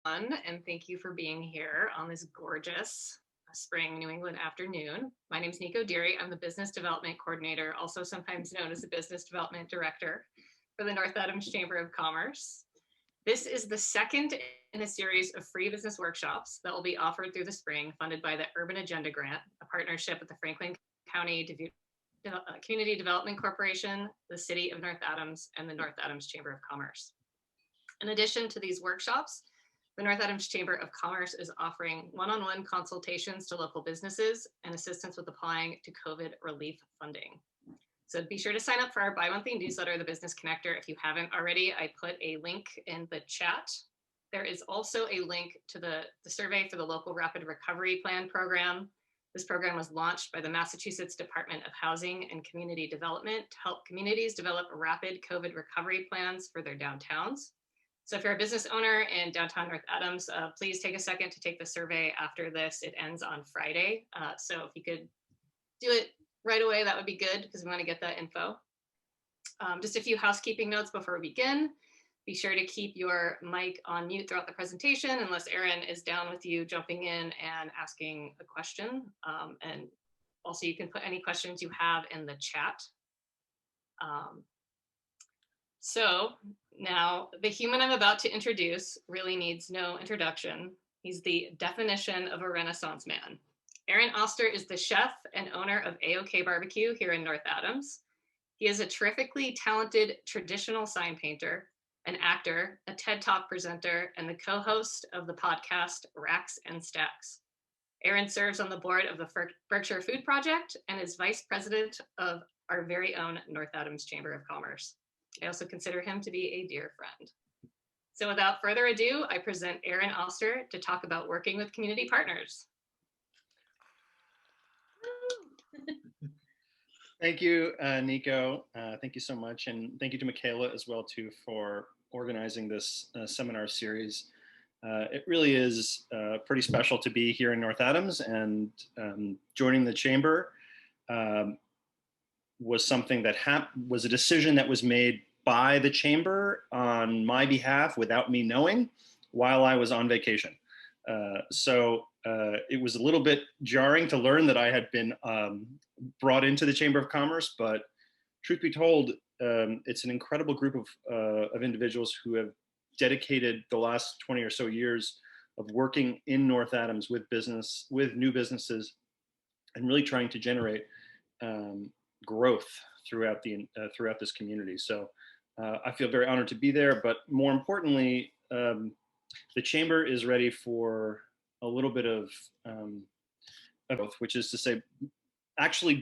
and thank you for being here on this gorgeous spring New England afternoon. My name is Nico Deary. I'm the Business Development Coordinator, also sometimes known as the Business Development Director for the North Adams Chamber of Commerce. This is the second in a series of free business workshops that will be offered through the spring, funded by the Urban Agenda Grant, a partnership with the Franklin County Community Development Corporation, the City of North Adams, and the North Adams Chamber of Commerce. In addition to these workshops, the North Adams Chamber of Commerce is offering one-on-one consultations to local businesses and assistance with applying to COVID relief funding. So be sure to sign up for our bi-monthly newsletter, The Business Connector, if you haven't already. I put a link in the chat. There is also a link to the survey for the local Rapid Recovery Plan program. This program was launched by the Massachusetts Department of Housing and Community Development to help communities develop rapid COVID recovery plans for their downtowns. So if you're a business owner in downtown North Adams, please take a second to take the survey after this. It ends on Friday. So if you could do it right away, that would be good because we want to get that info. Just a few housekeeping notes before we begin. Be sure to keep your mic on mute throughout the presentation unless Aaron is down with you jumping in and asking a question. And also you can put any questions you have in the chat. So now the human I'm about to introduce really needs no introduction. He's the definition of a Renaissance man. Aaron Oster is the chef and owner of AOK BBQ here in North Adams. He is a terrifically talented traditional sign painter, an actor, a TED Talk presenter, and the co-host of the podcast Racks and Stacks. Aaron serves on the board of the Berkshire Food Project and is vice president of our very own North Adams Chamber of Commerce. I also consider him to be a dear friend. So without further ado, I present Aaron Oster to talk about working with community partners. Thank you, Nico. Thank you so much. And thank you to Michaela as well, too, for organizing this seminar series. It really is pretty special to be here in North Adams, and joining the chamber was something that was a decision that was made by the chamber on my behalf without me knowing while I was on vacation. So it was a little bit jarring to learn that I had been brought into the Chamber of Commerce, but truth be told, it's an incredible group of individuals who have dedicated the last 20 or so years of working in North Adams with new businesses, and really trying to generate growth throughout this community. So I feel very honored to be there, but more importantly, the chamber is ready for a little bit of growth, which is to say, actually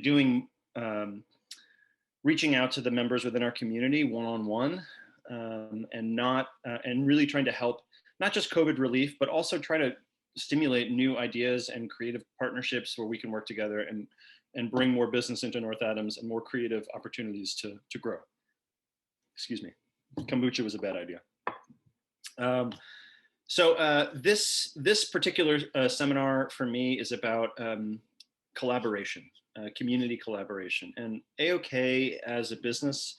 reaching out to the members within our community one-on-one, and really trying to help not just COVID relief, but also try to stimulate new ideas and creative partnerships where we can work together and bring more business into North Adams and more creative opportunities to grow. Excuse me, kombucha was a bad idea. So this particular seminar for me is about collaboration, community collaboration. And AOK as a business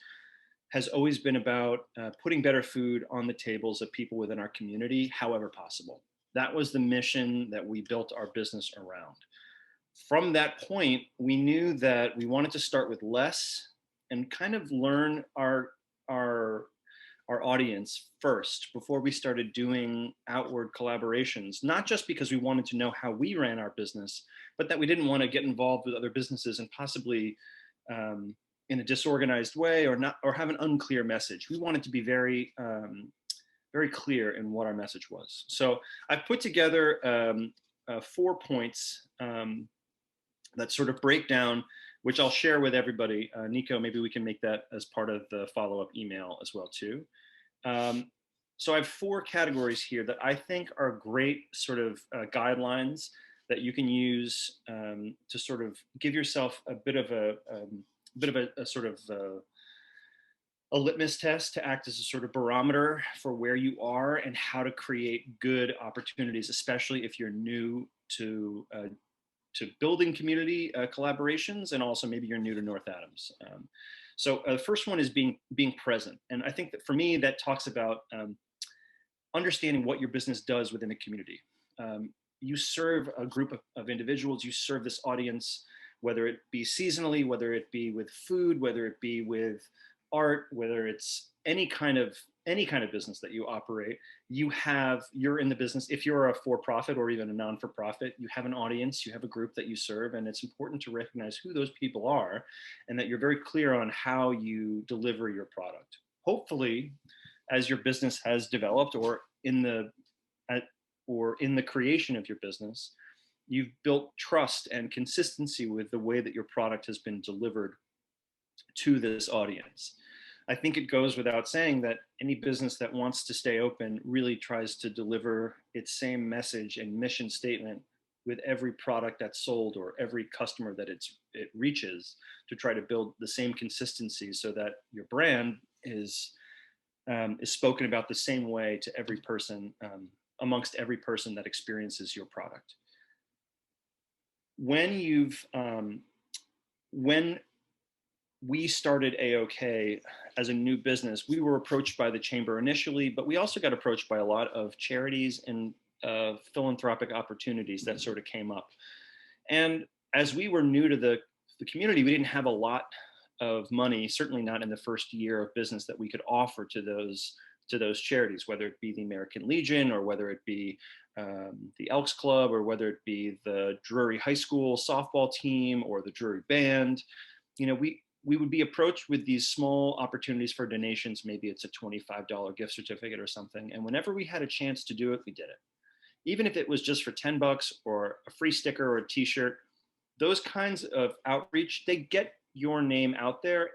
has always been about putting better food on the tables of people within our community, however possible. That was the mission that we built our business around. From that point, we knew that we wanted to start with less and kind of learn our audience first before we started doing outward collaborations, not just because we wanted to know how we ran our business, but that we didn't want to get involved with other businesses and possibly in a disorganized way or have an unclear message. We wanted to be very clear in what our message was. So I've put together 4 points that sort of break down, which I'll share with everybody. Nico, maybe we can make that as part of the follow-up email as well too. So I have 4 categories here that I think are great sort of guidelines that you can use to sort of give yourself a bit of a sort of a litmus test to act as a sort of barometer for where you are and how to create good opportunities, especially if you're new to building community collaborations, and also maybe you're new to North Adams. So the first one is being present. And I think that for me, that talks about understanding what your business does within a community. You serve a group of individuals, you serve this audience, whether it be seasonally, whether it be with food, whether it be with art, whether it's any kind of business that you operate. You're in the business. If you're a for-profit or even a non-for-profit, you have an audience, you have a group that you serve, and it's important to recognize who those people are and that you're very clear on how you deliver your product. Hopefully, as your business has developed or in the creation of your business, you've built trust and consistency with the way that your product has been delivered to this audience. I think it goes without saying that any business that wants to stay open really tries to deliver its same message and mission statement with every product that's sold or every customer that it reaches, to try to build the same consistency so that your brand is spoken about the same way to every person, amongst every person that experiences your product. When we started AOK as a new business, we were approached by the chamber initially, but we also got approached by a lot of charities and philanthropic opportunities that sort of came up. And as we were new to the community, we didn't have a lot of money, certainly not in the first year of business, that we could offer to those charities, whether it be the American Legion or whether it be the Elks Club or whether it be the Drury High School softball team or the Drury Band. You know, we would be approached with these small opportunities for donations. Maybe it's a $25 gift certificate or something. And whenever we had a chance to do it, we did it. Even if it was just for $10 or a free sticker or a t-shirt, those kinds of outreach, they get your name out there.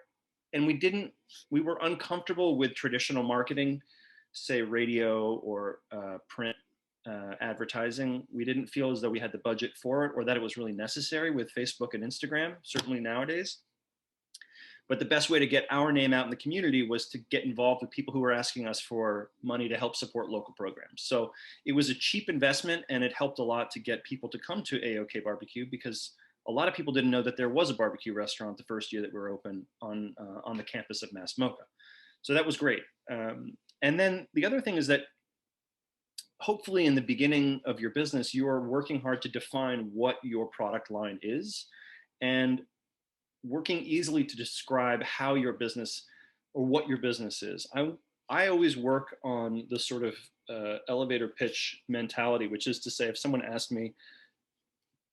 And we were uncomfortable with traditional marketing, say radio or print advertising. We didn't feel as though we had the budget for it or that it was really necessary with Facebook and Instagram, certainly nowadays. But the best way to get our name out in the community was to get involved with people who were asking us for money to help support local programs. So it was a cheap investment, and it helped a lot to get people to come to AOK Barbecue, because a lot of people didn't know that there was a barbecue restaurant the first year that we were open on the campus of Mass MoCA. So that was great. And then the other thing is that hopefully in the beginning of your business, you are working hard to define what your product line is, and working easily to describe how your business or what your business is. I always work on the sort of elevator pitch mentality, which is to say, if someone asked me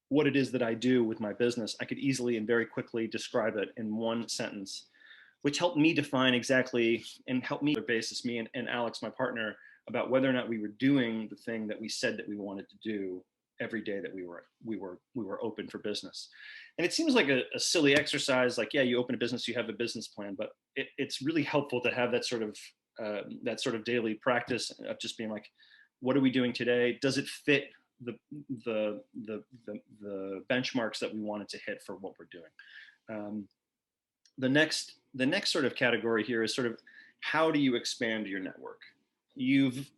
what it is that I do with my business, I could easily and very quickly describe it in one sentence, which helped me define exactly and helped me basis me and Alex, my partner, about whether or not we were doing the thing that we said that we wanted to do every day that we were open for business. And it seems like a silly exercise, like, yeah, you open a business, you have a business plan, but it's really helpful to have that sort of daily practice of just being like, what are we doing today? Does it fit the benchmarks that we wanted to hit for what we're doing? The next sort of category here is sort of, how do you expand your network? You've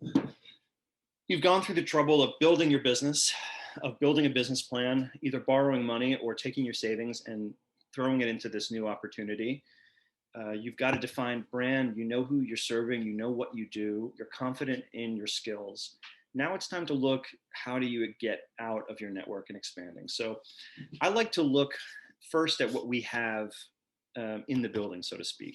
gone through the trouble of building your business, of building a business plan, either borrowing money or taking your savings and throwing it into this new opportunity. You've got a defined brand, you know who you're serving, you know what you do, you're confident in your skills. Now it's time to look, how do you get out of your network and expanding? So I like to look first at what we have in the building, so to speak.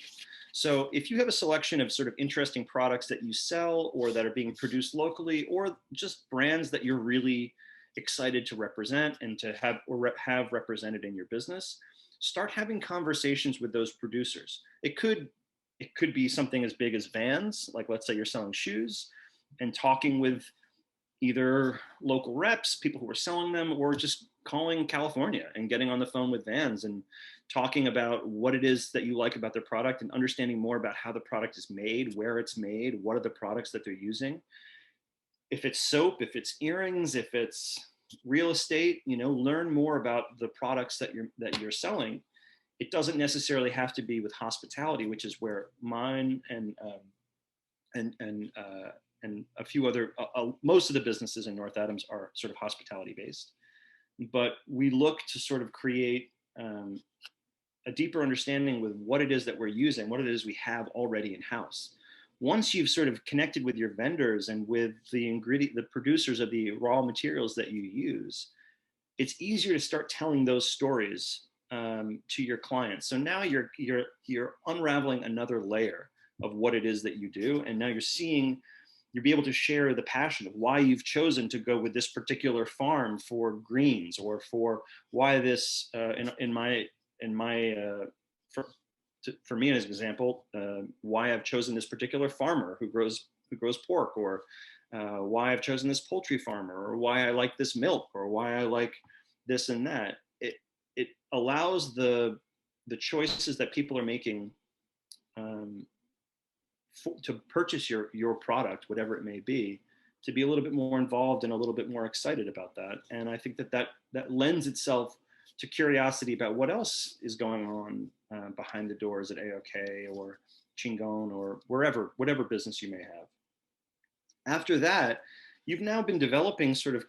So if you have a selection of sort of interesting products that you sell or that are being produced locally, or just brands that you're really excited to represent and to have represented in your business, start having conversations with those producers. It could be something as big as Vans, like let's say you're selling shoes, and talking with either local reps, people who are selling them, or just calling California and getting on the phone with Vans and talking about what it is that you like about their product and understanding more about how the product is made, where it's made, what are the products that they're using. If it's soap, if it's earrings, if it's real estate, learn more about the products that you're selling. It doesn't necessarily have to be with hospitality, which is where mine and a few other, most of the businesses in North Adams are sort of hospitality based. But we look to sort of create a deeper understanding with what it is that we're using, what it is we have already in house. once you've sort of connected with your vendors and with the producers of the raw materials that you use, it's easier to start telling those stories to your clients. So now you're unraveling another layer of what it is that you do, and now you'll be able to share the passion of why you've chosen to go with this particular farm for greens, or for why this for me as an example, why I've chosen this particular farmer who grows pork, or why I've chosen this poultry farmer, or why I like this milk, or why I like this and that. It allows the choices that people are making to purchase your product, whatever it may be, to be a little bit more involved and a little bit more excited about that. And I think that lends itself to curiosity about what else is going on behind the doors at AOK or Chingon or whatever business you may have. After that, you've now been developing sort of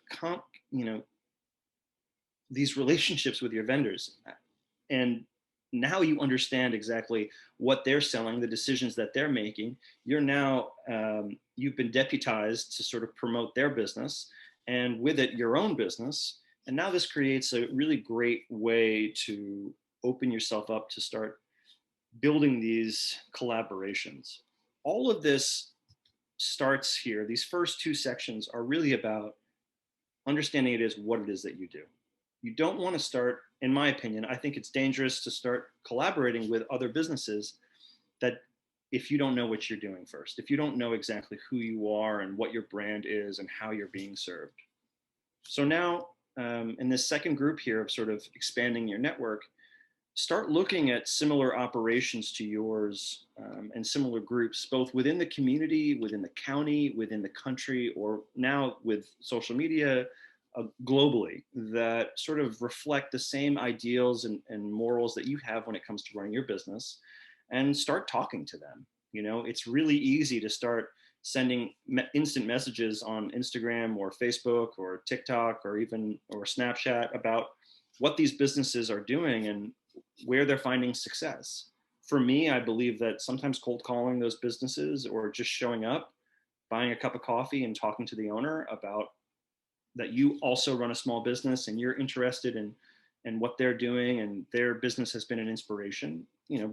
these relationships with your vendors, and now you understand exactly what they're selling, the decisions that they're making. You're now you've been deputized to sort of promote their business, and with it your own business. And now this creates a really great way to open yourself up to start building these collaborations. All of this starts here. These first two sections are really about understanding what it is that you do. You don't want to start, in my opinion, I think it's dangerous to start collaborating with other businesses that if you don't know what you're doing first, if you don't know exactly who you are and what your brand is and how you're being served. So now in this second group here of sort of expanding your network, start looking at similar operations to yours and similar groups, both within the community, within the county, within the country, or now with social media, globally, that sort of reflect the same ideals and morals that you have when it comes to running your business, and start talking to them. It's really easy to start sending instant messages on Instagram or Facebook or TikTok or Snapchat about what these businesses are doing and where they're finding success. For me, I believe that sometimes cold calling those businesses, or just showing up, buying a cup of coffee and talking to the owner about that you also run a small business and you're interested in what they're doing and their business has been an inspiration.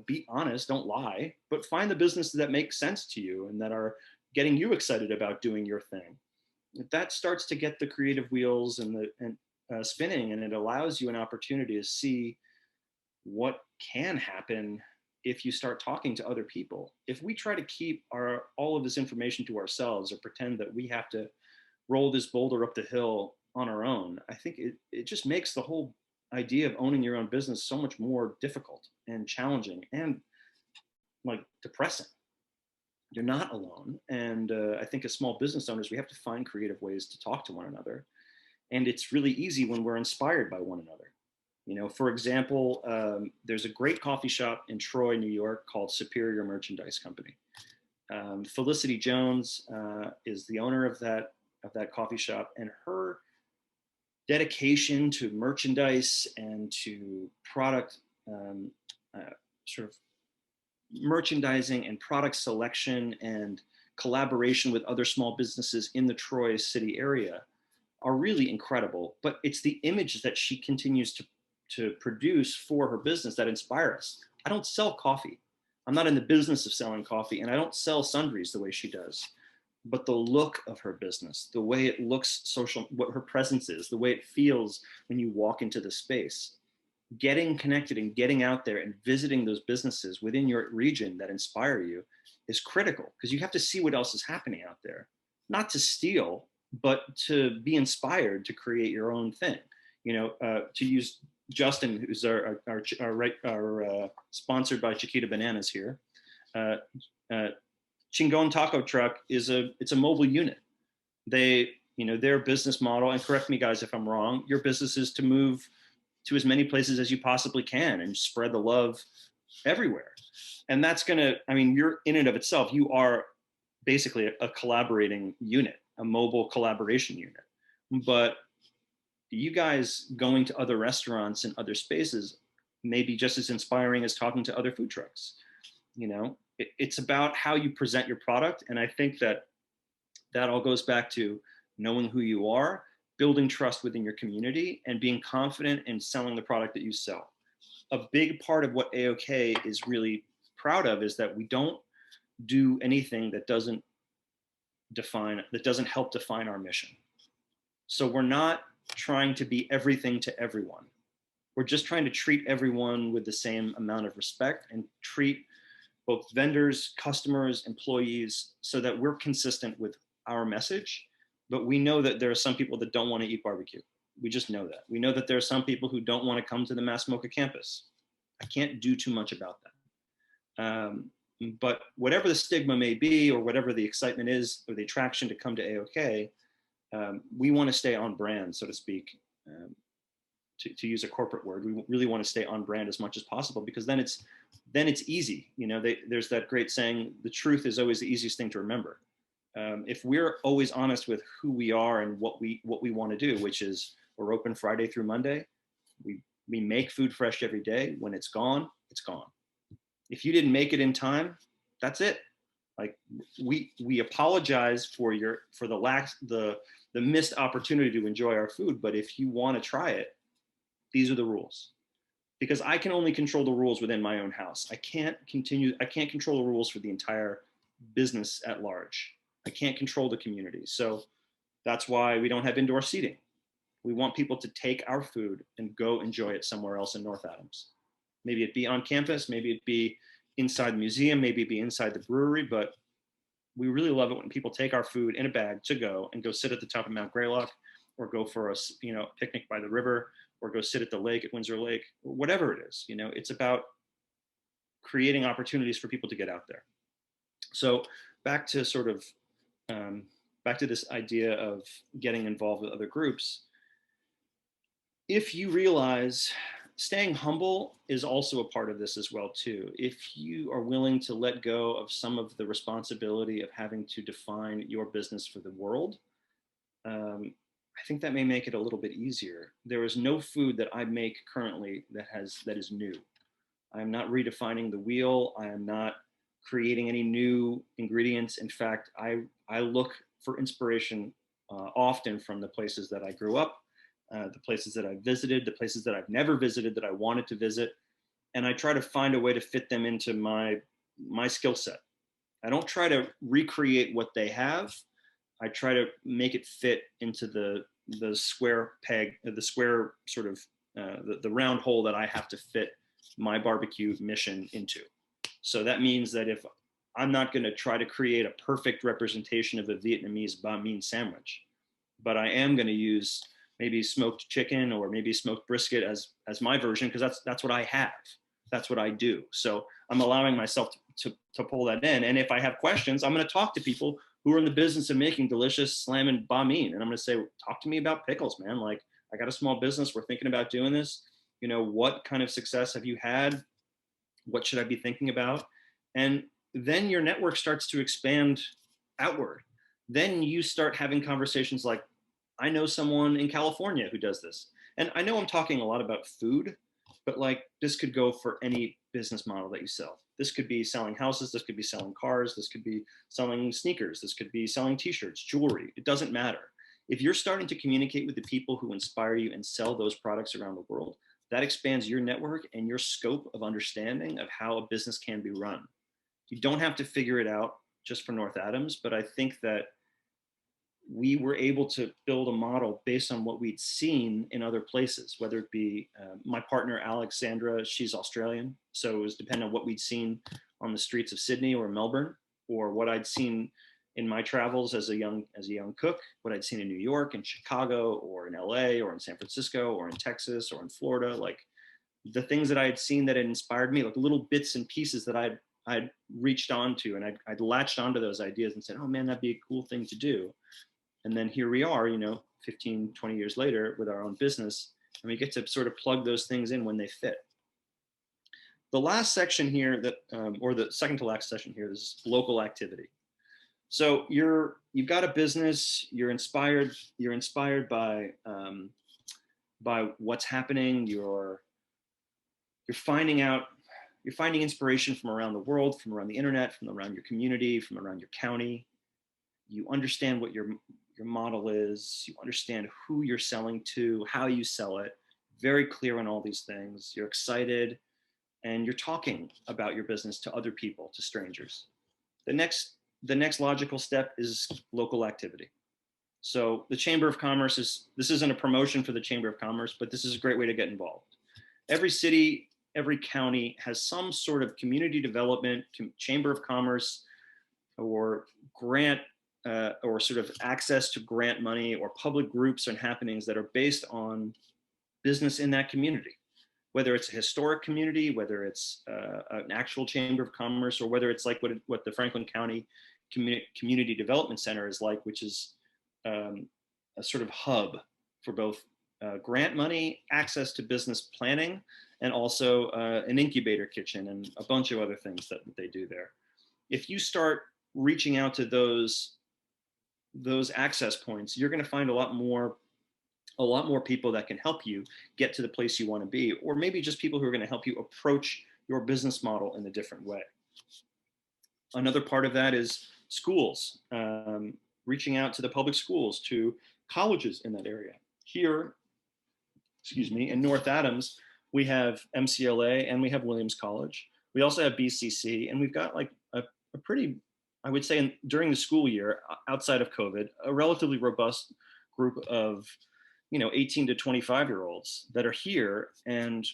Be honest, don't lie, but find the businesses that make sense to you and that are getting you excited about doing your thing. That starts to get the creative wheels and spinning, and it allows you an opportunity to see what can happen if you start talking to other people. If we try to keep all of this information to ourselves, or pretend that we have to roll this boulder up the hill on our own, I think it just makes the whole idea of owning your own business so much more difficult and challenging and like depressing. You're not alone. And I think as small business owners, we have to find creative ways to talk to one another. And it's really easy when we're inspired by one another. For example, there's a great coffee shop in Troy, New York called Superior Merchandise Company. Felicity Jones is the owner of that coffee shop, and her dedication to merchandise and to product sort of merchandising and product selection and collaboration with other small businesses in the Troy city area are really incredible. But it's the image that she continues to produce for her business that inspire us. I don't sell coffee. I'm not in the business of selling coffee, and I don't sell sundries the way she does. But the look of her business, the way it looks social, what her presence is, the way it feels when you walk into the space, getting connected and getting out there and visiting those businesses within your region that inspire you is critical, because you have to see what else is happening out there, not to steal, but to be inspired to create your own thing. To use Justin, who's our sponsored by Chiquita Bananas here. Chingon Taco Truck it's a mobile unit. Their business model, and correct me guys if I'm wrong, your business is to move to as many places as you possibly can and spread the love everywhere. And that's you're in and of itself, you are basically a collaborating unit, a mobile collaboration unit. But you guys going to other restaurants and other spaces may be just as inspiring as talking to other food trucks. it's about how you present your product. And I think that that all goes back to knowing who you are, building trust within your community, and being confident in selling the product that you sell. A big part of what AOK is really proud of is that we don't do anything that doesn't help define our mission. So we're not trying to be everything to everyone. We're just trying to treat everyone with the same amount of respect and treat both vendors, customers, employees, so that we're consistent with our message. But we know that there are some people that don't want to eat barbecue. We just know that. We know that there are some people who don't want to come to the Mass MoCA campus. I can't do too much about that. But whatever the stigma may be, or whatever the excitement is, or the attraction to come to AOK, we want to stay on brand, so to speak. To use a corporate word, we really want to stay on brand as much as possible, because then it's easy. You know, there's that great saying, the truth is always the easiest thing to remember. If we're always honest with who we are and what we want to do, which is we're open Friday through Monday, we make food fresh every day. When it's gone, it's gone. If you didn't make it in time, that's it. Like, we apologize for the missed opportunity to enjoy our food, but if you want to try it, these are the rules. Because I can only control the rules within my own house. I can't control the rules for the entire business at large. I can't control the community. So that's why we don't have indoor seating. We want people to take our food and go enjoy it somewhere else in North Adams. Maybe it be on campus, maybe it be inside the museum, maybe it be inside the brewery, but we really love it when people take our food in a bag to go and go sit at the top of Mount Greylock, or go for a picnic by the river, or go sit at the lake at Windsor Lake, or whatever it is. It's about creating opportunities for people to get out there. So back to this idea of getting involved with other groups. If you realize staying humble is also a part of this as well too. If you are willing to let go of some of the responsibility of having to define your business for the world, I think that may make it a little bit easier. There is no food that I make currently that is new. I am not redefining the wheel. I am not creating any new ingredients. In fact, I look for inspiration often from the places that I grew up, the places that I visited, the places that I've never visited that I wanted to visit, and I try to find a way to fit them into my skill set. I don't try to recreate what they have. I try to make it fit into the square peg, the square sort of the round hole that I have to fit my barbecue mission into. So that means that if I'm not going to try to create a perfect representation of a Vietnamese banh mi sandwich, but I am going to use maybe smoked chicken or maybe smoked brisket as my version, because that's what I have. That's what I do. So I'm allowing myself to pull that in. And if I have questions, I'm going to talk to people who are in the business of making delicious slamming banh mi. And I'm going to say, talk to me about pickles, man. Like, I got a small business. We're thinking about doing this. What kind of success have you had? What should I be thinking about? And then your network starts to expand outward. Then you start having conversations like, I know someone in California who does this. And I know I'm talking a lot about food, but like, this could go for any business model that you sell. This could be selling houses. This could be selling cars. This could be selling sneakers. This could be selling t-shirts, jewelry. It doesn't matter. If you're starting to communicate with the people who inspire you and sell those products around the world, that expands your network and your scope of understanding of how a business can be run. You don't have to figure it out just for North Adams, but I think that we were able to build a model based on what we'd seen in other places, whether it be my partner, Alexandra, she's Australian. So it was dependent on what we'd seen on the streets of Sydney or Melbourne, or what I'd seen in my travels as a young cook, what I'd seen in New York and Chicago or in LA or in San Francisco or in Texas or in Florida, like the things that I had seen that had inspired me, like little bits and pieces that I'd reached onto, and I'd latched onto those ideas and said, oh man, that'd be a cool thing to do. And then here we are, 15, 20 years later with our own business, and we get to sort of plug those things in when they fit. The last section here or the second to last section here is local activity. So you've got a business, you're inspired by what's happening. You're finding out You're finding inspiration from around the world, from around the internet, from around your community, from around your county. You understand what your model is. You understand who you're selling to, how you sell it. Very clear on all these things. You're excited, and you're talking about your business to other people, to strangers. The next logical step is local activity. So the Chamber of Commerce this isn't a promotion for the Chamber of Commerce, but this is a great way to get involved. Every city, every county has some sort of community development, Chamber of Commerce, or grant or sort of access to grant money or public groups and happenings that are based on business in that community, whether it's a historic community, whether it's an actual Chamber of Commerce, or whether it's like what the Franklin County Community Development Center is like, which is a sort of hub for both grant money, access to business planning, and also an incubator kitchen and a bunch of other things that they do there. If you start reaching out to those access points, you're going to find a lot more people that can help you get to the place you want to be, or maybe just people who are going to help you approach your business model in a different way. Another part of that is schools, reaching out to the public schools, to colleges in that area. Here, in North Adams, we have MCLA and we have Williams College. We also have BCC, and we've got like a pretty, I would say, during the school year, outside of COVID, a relatively robust group of 18 to 25-year-olds that are here. And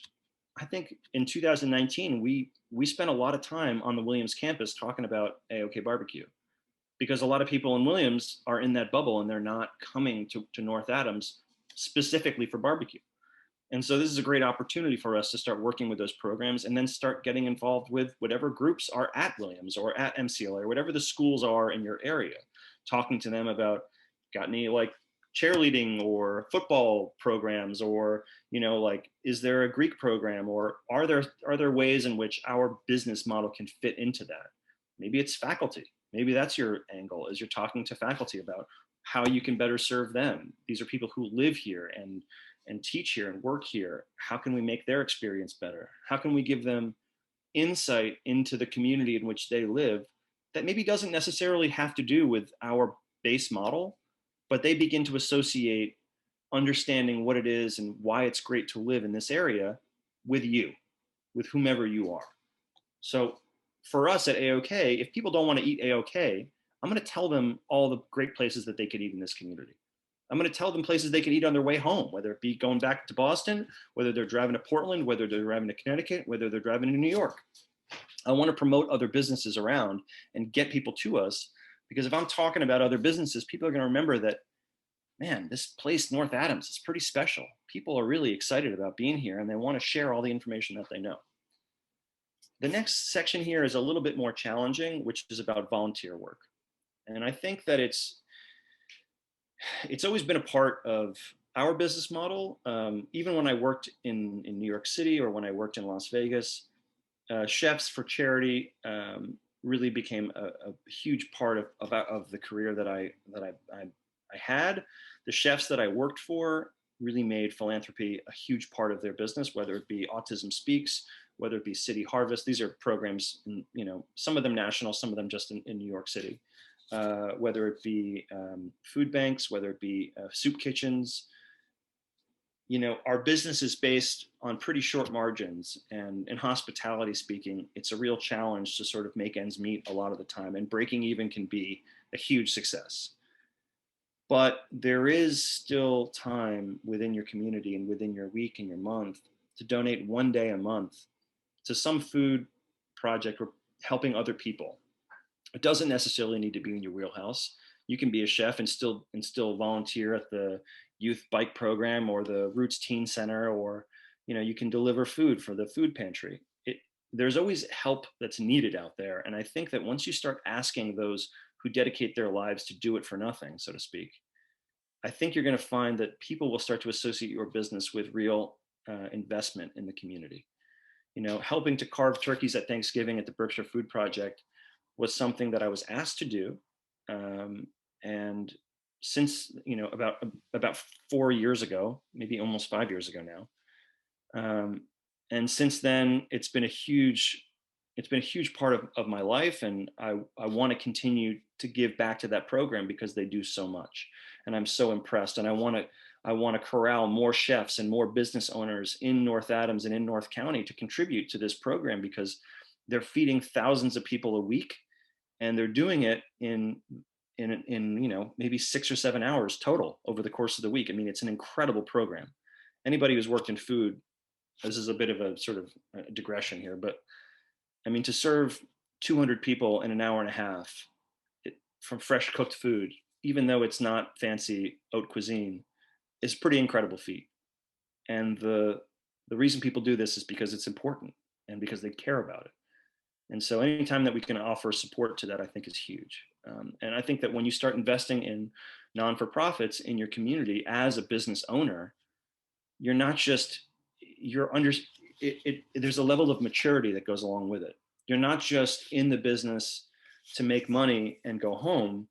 I think in 2019, we spent a lot of time on the Williams campus talking about AOK Barbecue, because a lot of people in Williams are in that bubble and they're not coming to North Adams specifically for barbecue. And so this is a great opportunity for us to start working with those programs and then start getting involved with whatever groups are at Williams or at MCLA or whatever the schools are in your area, talking to them about, got any like cheerleading or football programs, or like, is there a Greek program, or are there ways in which our business model can fit into that? Maybe it's faculty. Maybe that's your angle, is you're talking to faculty about how you can better serve them. These are people who live here and teach here and work here. How can we make their experience better? How can we give them insight into the community in which they live that maybe doesn't necessarily have to do with our base model, but they begin to associate understanding what it is and why it's great to live in this area with you, with whomever you are. So for us at AOK, if people don't want to eat AOK, I'm going to tell them all the great places that they could eat in this community. I'm going to tell them places they can eat on their way home, whether it be going back to Boston, whether they're driving to Portland, whether they're driving to Connecticut, whether they're driving to New York. I want to promote other businesses around and get people to us, because if I'm talking about other businesses, people are going to remember that, man, this place, North Adams, is pretty special. People are really excited about being here and they want to share all the information that they know. The next section here is a little bit more challenging, which is about volunteer work. And I think that it's always been a part of our business model. Even when I worked in New York City or when I worked in Las Vegas, Chefs for Charity really became a huge part of the career that I had. The chefs that I worked for really made philanthropy a huge part of their business, whether it be Autism Speaks, whether it be City Harvest. These are programs, some of them national, some of them just in New York City. Whether it be food banks, whether it be soup kitchens. Our business is based on pretty short margins, and in hospitality speaking, it's a real challenge to sort of make ends meet a lot of the time, and breaking even can be a huge success. But there is still time within your community and within your week and your month to donate one day a month to some food project or helping other people. It doesn't necessarily need to be in your wheelhouse. You can be a chef and still volunteer at the youth bike program or the Roots Teen Center, or you can deliver food for the food pantry. There's always help that's needed out there, and I think that once you start asking those who dedicate their lives to do it for nothing, so to speak, I think you're going to find that people will start to associate your business with real investment in the community. Helping to carve turkeys at Thanksgiving at the Berkshire Food Project was something that I was asked to do. And since, about 4 years ago, maybe almost 5 years ago now, And since then, it's been a huge part of my life. And I want to continue to give back to that program because they do so much. And I'm so impressed. And I want to corral more chefs and more business owners in North Adams and in North County to contribute to this program, because they're feeding thousands of people a week, and they're doing it in maybe 6 or 7 hours total over the course of the week. I mean, it's an incredible program. Anybody who's worked in food, this is a bit of a sort of a digression here, but I mean, to serve 200 people in an hour and a half from fresh cooked food, even though it's not fancy haute cuisine, is a pretty incredible feat. And the reason people do this is because it's important and because they care about it. And so anytime that we can offer support to that, I think is huge. And I think that when you start investing in non-for-profits in your community as a business owner, you're not just, you're under, there's a level of maturity that goes along with it. You're not just in the business to make money and go home.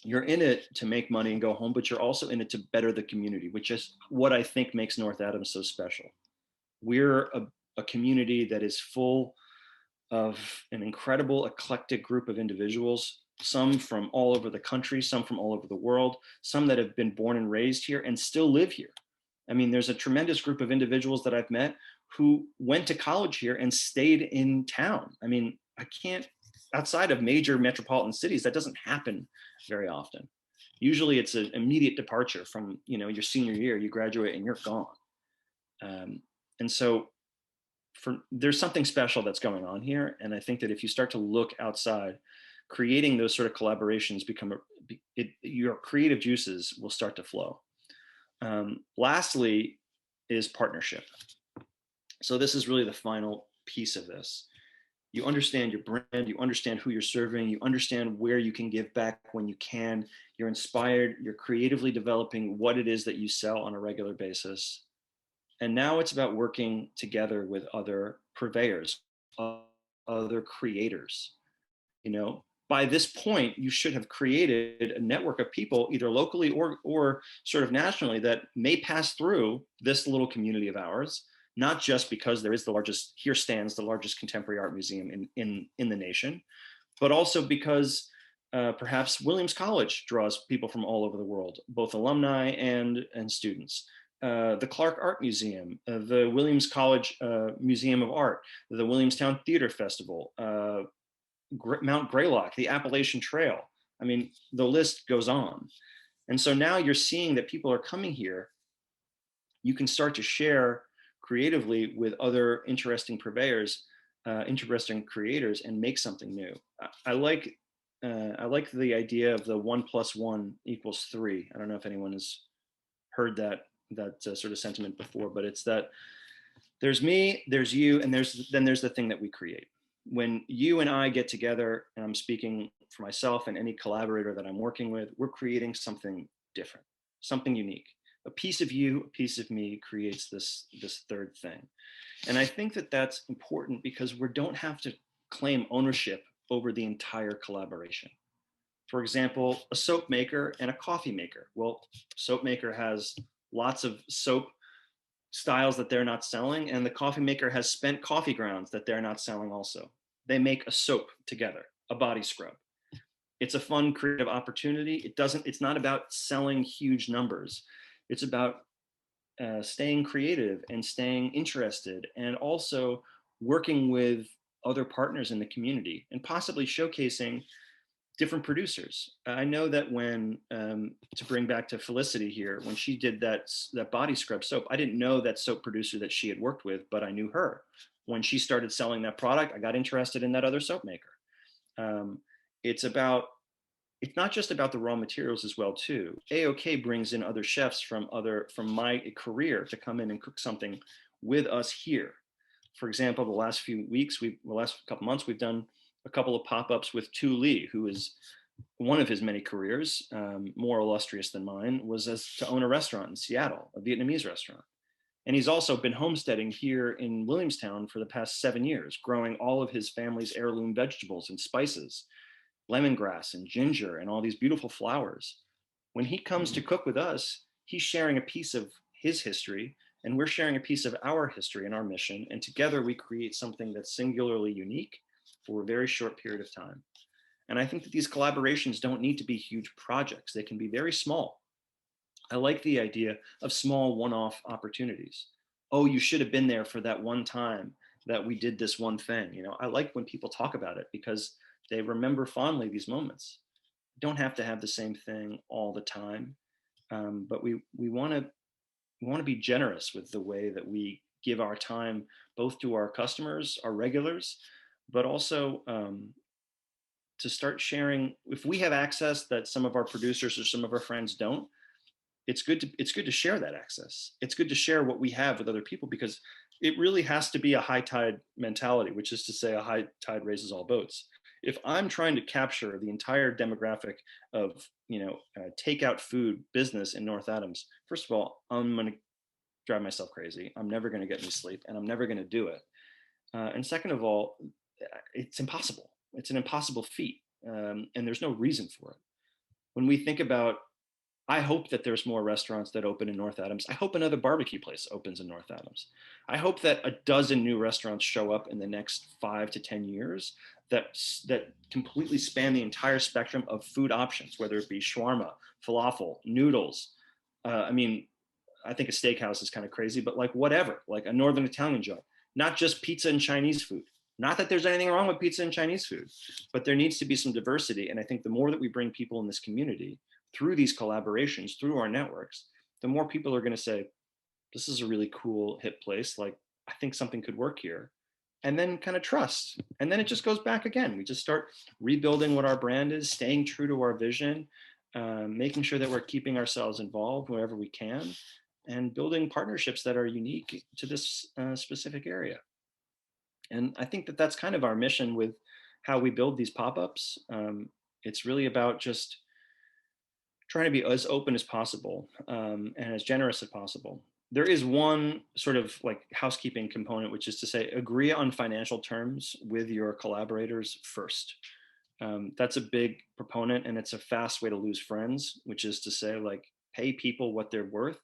You're in it to make money and go home, but you're also in it to better the community, which is what I think makes North Adams so special. We're a community that is full of an incredible eclectic group of individuals, some from all over the country, some from all over the world, some that have been born and raised here and still live here. I mean, there's a tremendous group of individuals that I've met who went to college here and stayed in town. I mean, I can't, outside of major metropolitan cities, that doesn't happen very often. Usually it's an immediate departure from, your senior year, you graduate and you're gone. And so there's something special that's going on here. And I think that if you start to look outside, creating those sort of collaborations your creative juices will start to flow. Lastly is partnership. So this is really the final piece of this. You understand your brand, you understand who you're serving, you understand where you can give back when you can, you're inspired, you're creatively developing what it is that you sell on a regular basis. And now it's about working together with other purveyors, other creators. By this point, you should have created a network of people, either locally or sort of nationally, that may pass through this little community of ours, not just because there is here stands the largest contemporary art museum in the nation, but also because perhaps Williams College draws people from all over the world, both alumni and students. The Clark Art Museum, the Williams College Museum of Art, the Williamstown Theater Festival, Mount Greylock, the Appalachian Trail. I mean, the list goes on. And so now you're seeing that people are coming here. You can start to share creatively with other interesting purveyors, interesting creators, and make something new. I like the idea of the 1 + 1 = 3. I don't know if anyone has heard that sort of sentiment before, but it's that there's me, there's you, and then there's the thing that we create. When you and I get together, and I'm speaking for myself and any collaborator that I'm working with, we're creating something different, something unique. A piece of you, a piece of me creates this third thing. And I think that that's important because we don't have to claim ownership over the entire collaboration. For example, a soap maker and a coffee maker. Well, soap maker has lots of soap styles that they're not selling, and the coffee maker has spent coffee grounds that they're not selling also. They make a soap together, a body scrub. It's a fun creative opportunity. It's not about selling huge numbers. It's about staying creative and staying interested, and also working with other partners in the community and possibly showcasing different producers. I know that when, to bring back to Felicity here, when she did that body scrub soap, I didn't know that soap producer that she had worked with, but I knew her. When she started selling that product, I got interested in that other soap maker. It's not just about the raw materials as well too. AOK brings in other chefs from my career to come in and cook something with us here. For example, the last couple months, we've done a couple of pop-ups with Tu Lee, who is one of his many careers, more illustrious than mine, was to own a restaurant in Seattle, a Vietnamese restaurant. And he's also been homesteading here in Williamstown for the past 7 years, growing all of his family's heirloom vegetables and spices, lemongrass and ginger and all these beautiful flowers. When he comes to cook with us, he's sharing a piece of his history and we're sharing a piece of our history and our mission, and together we create something that's singularly unique for a very short period of time. And I think that these collaborations don't need to be huge projects. They can be very small. I like the idea of small one-off opportunities. Oh, you should have been there for that one time that we did this one thing. You know, I like when people talk about it because they remember fondly these moments. Don't have to have the same thing all the time, but we want to be generous with the way that we give our time, both to our customers, our regulars, but also to start sharing. If we have access that some of our producers or some of our friends don't, it's good to share that access. It's good to share what we have with other people, because it really has to be a high tide mentality, which is to say a high tide raises all boats. If I'm trying to capture the entire demographic of takeout food business in North Adams, first of all, I'm going to drive myself crazy. I'm never going to get any sleep, and I'm never going to do it. And second of all, it's impossible. It's an impossible feat, and there's no reason for it. When we think about, I hope that there's more restaurants that open in North Adams. I hope another barbecue place opens in North Adams. I hope that a dozen new restaurants show up in the next 5 to 10 years that completely span the entire spectrum of food options, whether it be shawarma, falafel, noodles. I mean, I think a steakhouse is kind of crazy, but like whatever, like a Northern Italian joint, not just pizza and Chinese food. Not that there's anything wrong with pizza and Chinese food, but there needs to be some diversity. And I think the more that we bring people in this community through these collaborations, through our networks, the more people are going to say, this is a really cool, hip place. Like, I think something could work here. And then kind of trust. And then it just goes back again. We just start rebuilding what our brand is, staying true to our vision, making sure that we're keeping ourselves involved wherever we can, and building partnerships that are unique to this specific area. And I think that that's kind of our mission with how we build these pop-ups. It's really about just trying to be as open as possible, and as generous as possible. There is one sort of like housekeeping component, which is to say, agree on financial terms with your collaborators first. That's a big proponent, and it's a fast way to lose friends, which is to say, like, pay people what they're worth,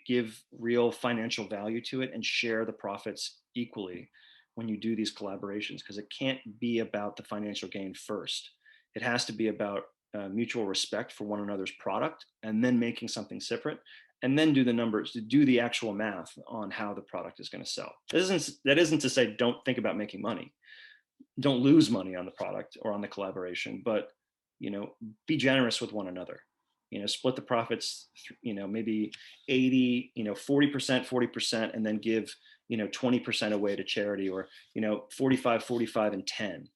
give real financial value to it, and share the profits equally when you do these collaborations, because it can't be about the financial gain first. It has to be about mutual respect for one another's product, and then making something separate, and then do the numbers, to do the actual math on how the product is going to sell. That isn't to say don't think about making money. Don't lose money on the product or on the collaboration, but be generous with one another. Split the profits, maybe 80, 40%, 40%, and then give 20% away to charity, or 45, 45, and 10.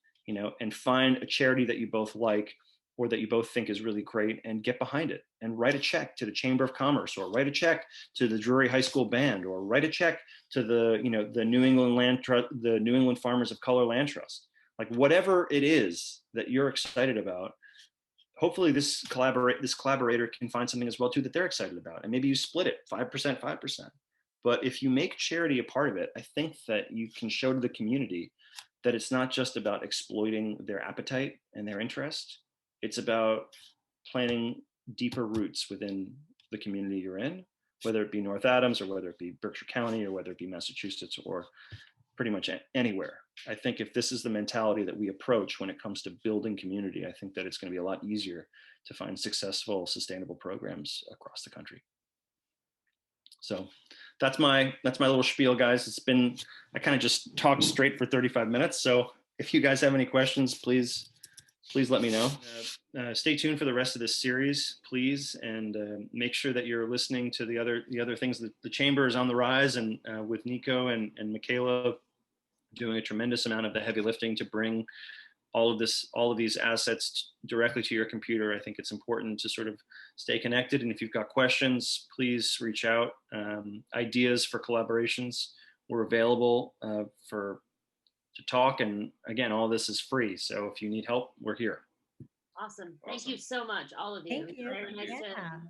And find a charity that you both like, or that you both think is really great, and get behind it, and write a check to the Chamber of Commerce, or write a check to the Drury High School Band, or write a check to the New England the New England Farmers of Color Land Trust. Like, whatever it is that you're excited about, hopefully this collaborator can find something as well too that they're excited about, and maybe you split it 5%, 5%. But if you make charity a part of it, I think that you can show to the community that it's not just about exploiting their appetite and their interest. It's about planting deeper roots within the community you're in, whether it be North Adams, or whether it be Berkshire County, or whether it be Massachusetts, or pretty much anywhere. I think if this is the mentality that we approach when it comes to building community, I think that it's going to be a lot easier to find successful, sustainable programs across the country. So that's my little spiel, guys. I kind of just talked straight for 35 minutes. So if you guys have any questions, please let me know. Stay tuned for the rest of this series, please, and make sure that you're listening to the other things. The chamber is on the rise, and with Nico and Michaela doing a tremendous amount of the heavy lifting to bring all of these assets directly to your computer. I think it's important to sort of stay connected. And if you've got questions, please reach out. Ideas for collaborations, we're available to talk. And again, all this is free. So if you need help, we're here. Awesome. Thank you so much, all of you. Thank you. Very nice Yeah.